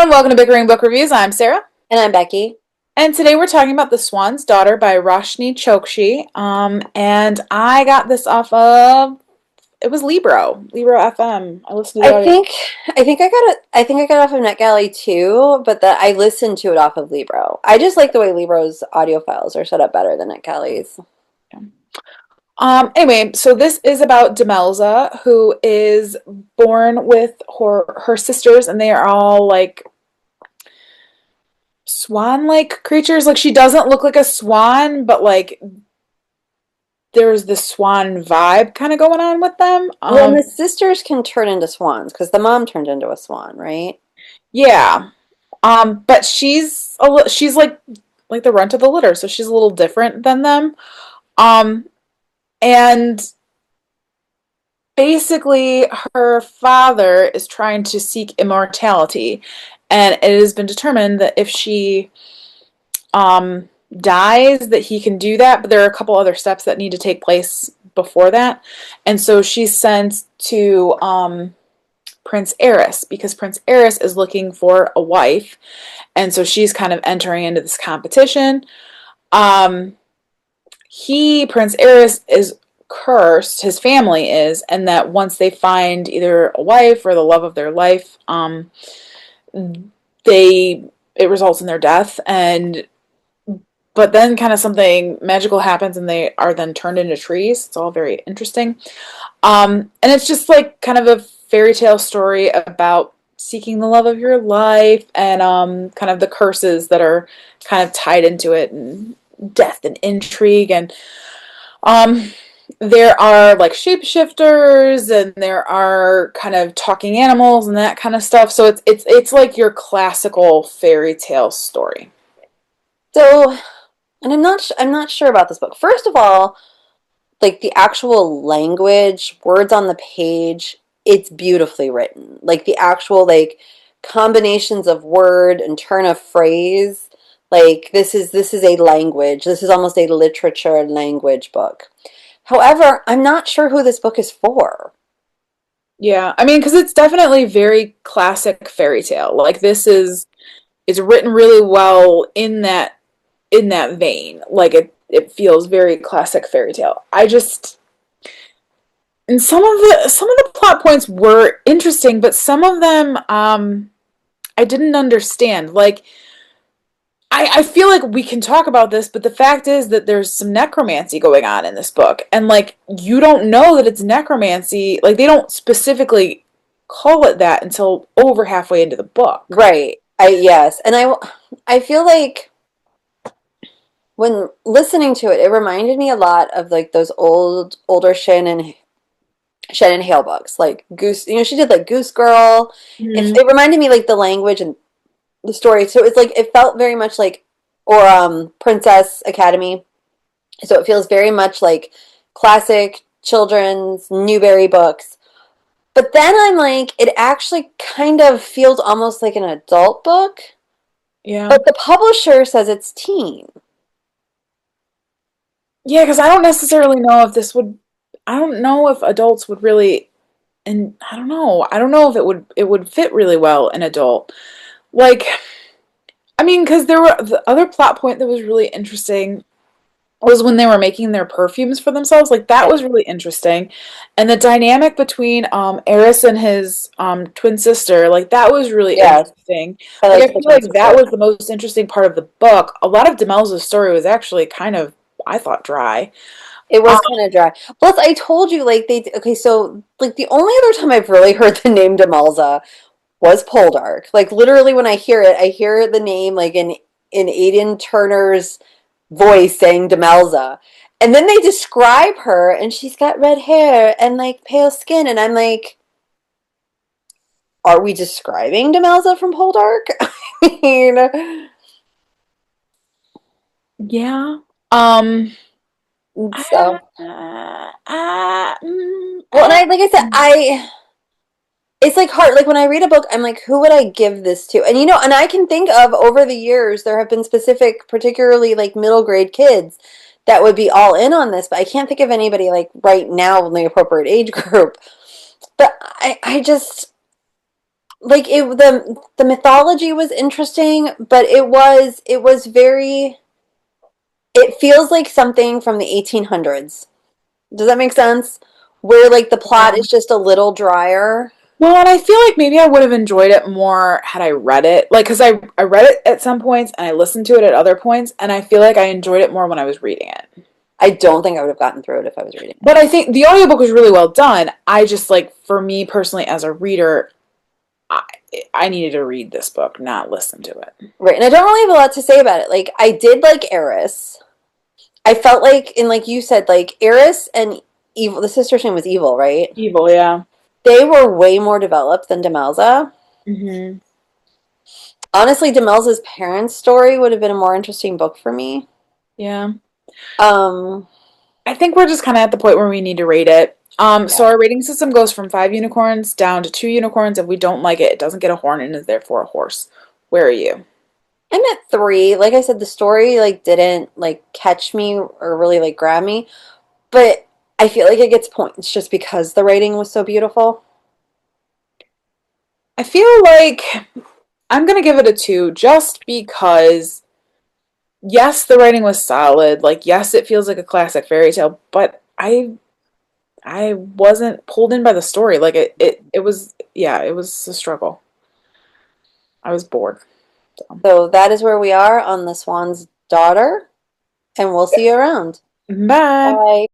and welcome to Bickering Book Reviews. I'm Sarah, And I'm Becky. and today we're talking about The Swan's Daughter by Roshani Chokshi. And I got this off of it was Libro FM. I listened to I the audio. think I got it off of NetGalley too, but that I listened to it off of Libro. I just like the way Libro's audio files are set up better than NetGalley's. Anyway, so this is about Demelza, who is born with her sisters, and they are all like swan-like creatures. Like she doesn't look like a swan, but like there's this swan vibe kind of going on with them. Well, and the sisters can turn into swans because the mom turned into a swan, right? Yeah. But she's like the runt of the litter, so she's a little different than them. Um, and basically her father is trying to seek immortality, and it has been determined that if she dies that he can do that, but there are a couple other steps that need to take place before that. And so she's sent to Prince Eris because Prince Eris is looking for a wife, and so she's kind of entering into this competition. Um, Prince Eris, is cursed. His family is, and that once they find either a wife or the love of their life, they it results in their death. And but then kind of something magical happens, and they are then turned into trees. It's all very interesting. And it's just like kind of a fairy tale story about seeking the love of your life and kind of the curses that are kind of tied into it, and death and intrigue. And um, there are like shapeshifters, and there are kind of talking animals and that kind of stuff. So it's like your classical fairy tale story. So, and I'm not sure about this book. First of all, like the actual language, words on the page, it's beautifully written. Like the actual like combinations of word and turn of phrase. Like this is a language. This is almost a literature language book. However, I'm not sure who this book is for. Yeah, I mean, because it's definitely very classic fairy tale. Like this is it's written really well in that vein. Like it feels very classic fairy tale. I just and some of the plot points were interesting, but some of them I didn't understand. Like I feel like we can talk about this, but the fact is that there's some necromancy going on in this book, and like you don't know that it's necromancy. Like they don't specifically call it that until over halfway into the book. Right. I yes, and I feel like when listening to it, it reminded me a lot of like those older Shannon Hale books, like Goose. You know, she did like Goose Girl. Mm-hmm. It reminded me like the language and the story. So it's like it felt very much like or Princess Academy. So it feels very much like classic children's Newbery books. But then I'm like, it actually kind of feels almost like an adult book. Yeah. But the publisher says it's teen. Yeah, because I don't necessarily know if this would. I don't know if adults would really, and I don't know. I don't know if it would fit really well in adult. Like, I mean, because there were the other plot point that was really interesting was when they were making their perfumes for themselves. Like that was really interesting, and the dynamic between Eris and his twin sister, like that was really Yes, interesting. I Like I like the feel twin like that sister. was the most interesting part of the book. A lot of Demelza's story was actually kind of, I thought, dry. It was kind of dry. Plus, I told you, like, okay, so, like, the only other time I've really heard the name Demalza was Poldark. Like, literally, when I hear the name, like, in Aidan Turner's voice saying Demelza. And then they describe her, and she's got red hair and, like, pale skin. And I'm like, are we describing Demelza from Poldark? I mean, Yeah. so. Well, and Uh, like I said, it's like hard. Like when I read a book, I'm like, who would I give this to? And you know, and I can think of over the years, there have been specific, particularly like middle grade kids that would be all in on this, but I can't think of anybody like right now in the appropriate age group. But I just like the mythology was interesting, but it was very it feels like something from the 1800s. Does that make sense? Where like the plot Yeah. is just a little drier. Well, and I feel like maybe I would have enjoyed it more had I read it. Like, because I read it at some points and I listened to it at other points, and I feel like I enjoyed it more when I was reading it. I don't think I would have gotten through it if I was reading it. But I think the audiobook was really well done. I just, like, for me personally as a reader, I, I needed to read this book, not listen to it. Right, and I don't really have a lot to say about it. Like I did like Eris. I felt like, and like you said, like Eris and Evil, the sister's name was Evil, right? Evil, yeah. They were way more developed than Demelza. Hmm. Honestly, Demelza's parents' story would have been a more interesting book for me. Yeah. Um, I think we're just kind of at the point where we need to rate it. So yeah. our rating system goes from 5 unicorns down to 2 unicorns. If we don't like it, it doesn't get a horn and is therefore a horse. Where are you? I'm at three. Like I said, the story like didn't like catch me or really like grab me, but I feel like it gets points just because the writing was so beautiful. I feel like I'm gonna give it a 2 just because yes, the writing was solid. Like yes, it feels like a classic fairy tale, but I wasn't pulled in by the story. Like it was yeah, it was a struggle. I was bored. So. So that is where we are on the Swan's Daughter, and we'll see you around. Bye. Bye.